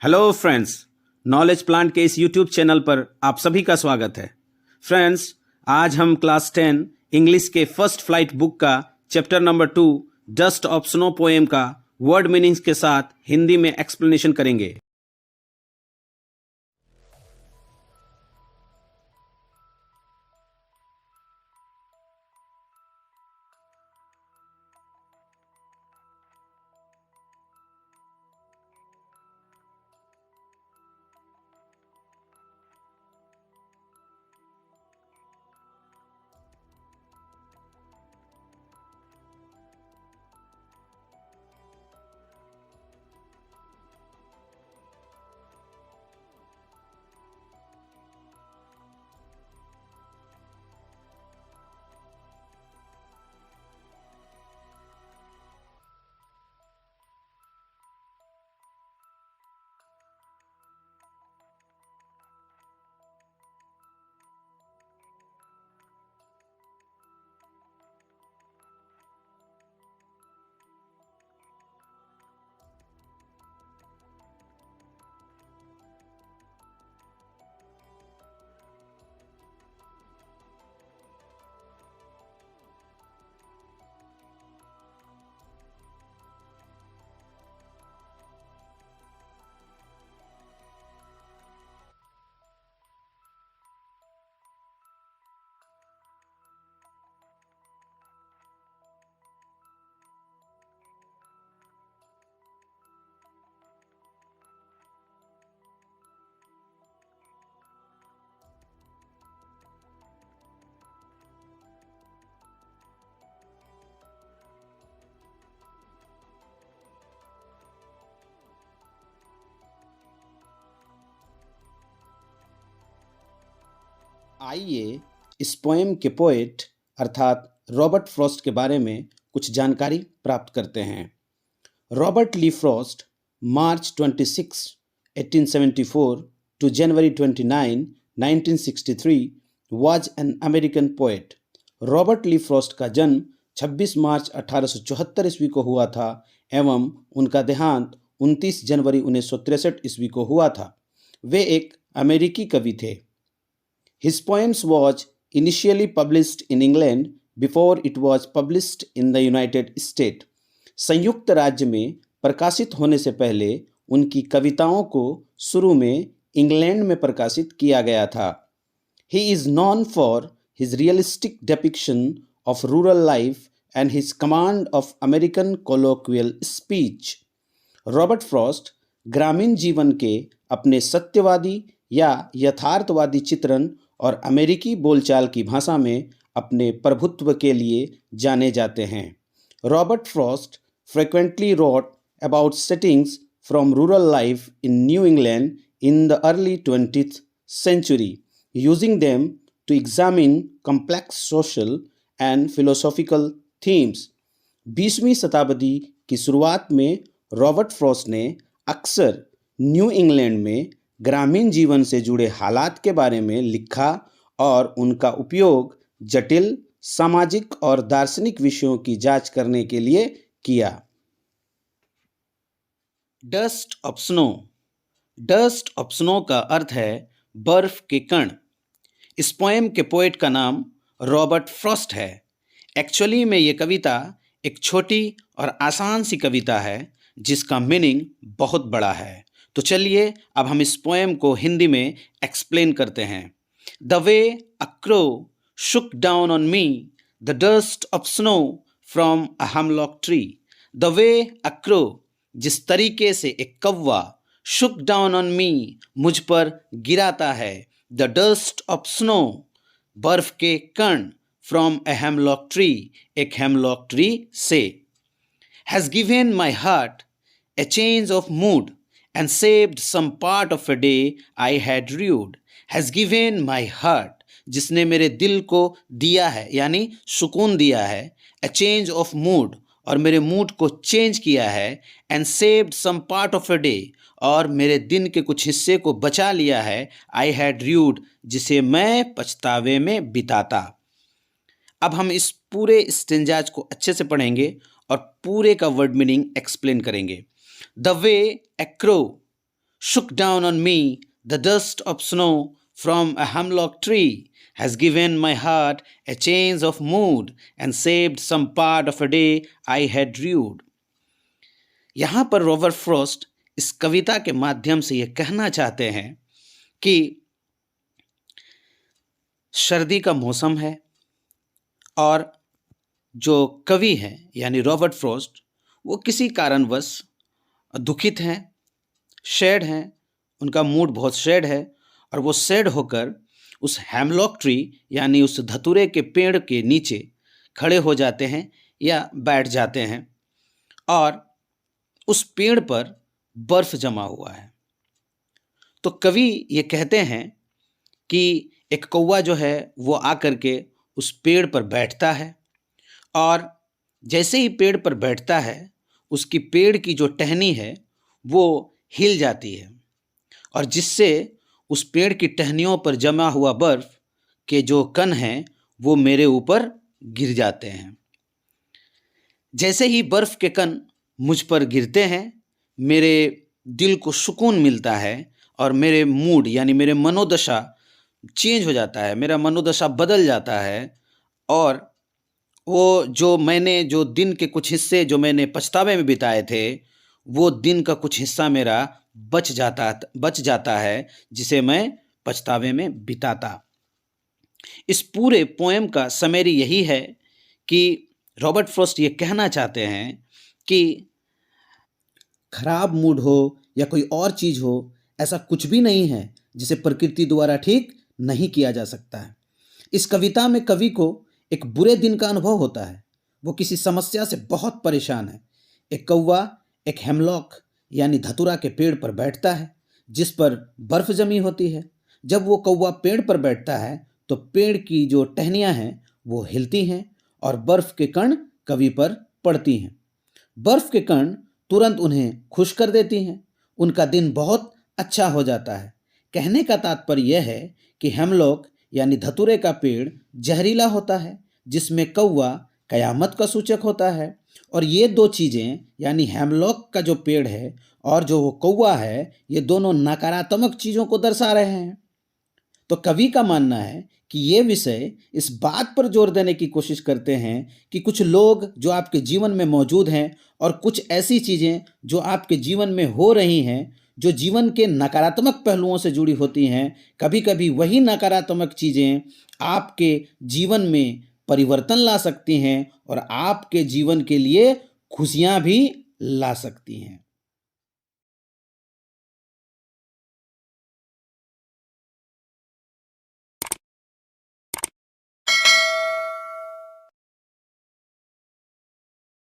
Hello friends, knowledge plant के इस YouTube channel पर आप सभी का स्वागत है। फ्रेंड्स, आज हम क्लास 10 इंग्लिश के फर्स्ट फ्लाइट बुक का chapter number 2 dust of snow poem का वर्ड मीनिंग्स के साथ हिंदी में एक्सप्लेनेशन करेंगे। आइए इस पोएम के पोएट अर्थात रॉबर्ट फ्रॉस्ट के बारे में कुछ जानकारी प्राप्त करते हैं। Robert Lee Frost March 26, 1874 to January 29, 1963 was an American poet। Robert Lee Frost का जन्म 26 मार्च 1874 ईस्वी को हुआ था एवं उनका देहांत 29 जनवरी 1963 ईस्वी को हुआ था। वे एक अमेरिकी कवि थे। His poems was initially published in England before it was published in the United States। संयुक्त राज्य में प्रकाशित होने से पहले उनकी कविताओं को शुरू में इंग्लैंड में प्रकाशित किया गया था। He is known for his realistic depiction of rural life and his command of American colloquial speech। Robert Frost ग्रामीण जीवन के अपने सत्यवादी या यथार्थवादी चित्रण और अमेरिकी बोलचाल की भाषा में अपने प्रभुत्व के लिए जाने जाते हैं। Robert Frost frequently wrote about settings from rural life in New England in the early 20th century, using them to examine complex social and philosophical themes। 20वीं शताब्दी की शुरुआत में रॉबर्ट फ्रॉस्ट ने अक्सर न्यू इंग्लैंड में ग्रामीण जीवन से जुड़े हालात के बारे में लिखा और उनका उपयोग जटिल सामाजिक और दार्शनिक विषयों की जांच करने के लिए किया। Dust of snow. Dust of snow का अर्थ है बर्फ के कण। इस पोएम के पोएट का नाम रॉबर्ट फ्रॉस्ट है। एक्चुअली में ये कविता एक छोटी और आसान सी कविता है जिसका मीनिंग बहुत बड़ा है। तो चलिए अब हम इस पोएम को हिंदी में एक्सप्लेन करते हैं। The way a crow Shuk down on me the dust of snow from a hemlock tree. The way a crow, जिस तरीके से एक कौवा शुक डाउन ऑन मी, मुझ पर गिराता है, द डस्ट ऑफ स्नो, बर्फ के कण, फ्रॉम अ हेमलॉक ट्री, एक हेमलॉक ट्री से, has given my heart a change of mood and saved some part of a day I had rued। has given my heart, जिसने मेरे दिल को दिया है यानी सुकून दिया है, a change of mood, और मेरे मूड को चेंज किया है, and saved some part of a day, और मेरे दिन के कुछ हिस्से को बचा लिया है, I had rued, जिसे मैं पछतावे में बिताता। अब हम इस पूरे स्टेंजाज को अच्छे से पढ़ेंगे और पूरे का वर्ड मीनिंग एक्सप्लेन करेंगे। The way A crow shook down on me. The dust of snow from a hemlock tree has given my heart a change of mood and saved some part of a day I had rued. यहाँ पर Robert Frost इस कविता के माध्यम से ये कहना चाहते हैं कि सर्दी का मौसम है और जो कवि हैं यानी रॉबर्ट फ्रॉस्ट वो किसी कारणवश दुखित हैं, सैड हैं, उनका मूड बहुत सैड है और वो सैड होकर उस हेमलॉक ट्री यानी उस धतूरे के पेड़ के नीचे खड़े हो जाते हैं या बैठ जाते हैं और उस पेड़ पर बर्फ जमा हुआ है। तो कवि ये कहते हैं कि एक कौवा जो है वो आकर के उस पेड़ पर बैठता है और जैसे ही पेड़ पर बैठता है उसकी पेड़ की जो टहनी है वो हिल जाती है और जिससे उस पेड़ की टहनियों पर जमा हुआ बर्फ के जो कण हैं वो मेरे ऊपर गिर जाते हैं। जैसे ही बर्फ के कण मुझ पर गिरते हैं मेरे दिल को सुकून मिलता है और मेरे मूड यानी मेरे मनोदशा चेंज हो जाता है, मेरा मनोदशा बदल जाता है और वो जो दिन के कुछ हिस्से जो मैंने पछतावे में बिताए थे वो दिन का कुछ हिस्सा मेरा बच जाता है जिसे मैं पछतावे में बिताता। इस पूरे पोएम का समरी यही है कि रॉबर्ट फ्रॉस्ट ये कहना चाहते हैं कि खराब मूड हो या कोई और चीज़ हो, ऐसा कुछ भी नहीं है जिसे प्रकृति द्वारा ठीक नहीं किया जा सकता है। इस कविता में कवि को एक बुरे दिन का अनुभव होता है, वो किसी समस्या से बहुत परेशान है। एक कौवा एक हेमलॉक यानी धतूरा के पेड़ पर बैठता है जिस पर बर्फ जमी होती है। जब वो कौवा पेड़ पर बैठता है तो पेड़ की जो टहनियाँ हैं वो हिलती हैं और बर्फ के कण कवि पर पड़ती हैं। बर्फ के कण तुरंत उन्हें खुश कर देती हैं, उनका दिन बहुत अच्छा हो जाता है। कहने का तात्पर्य यह है कि हेमलॉक यानी धतूरे का पेड़ जहरीला होता है जिसमें कौवा कयामत का सूचक होता है और ये दो चीज़ें यानी हेमलॉक का जो पेड़ है और जो वो कौवा है ये दोनों नकारात्मक चीज़ों को दर्शा रहे हैं। तो कवि का मानना है कि ये विषय इस बात पर जोर देने की कोशिश करते हैं कि कुछ लोग जो आपके जीवन में मौजूद हैं और कुछ ऐसी चीज़ें जो आपके जीवन में हो रही हैं जो जीवन के नकारात्मक पहलुओं से जुड़ी होती हैं, कभी कभी वही नकारात्मक चीज़ें आपके जीवन में परिवर्तन ला सकती हैं और आपके जीवन के लिए खुशियाँ भी ला सकती हैं।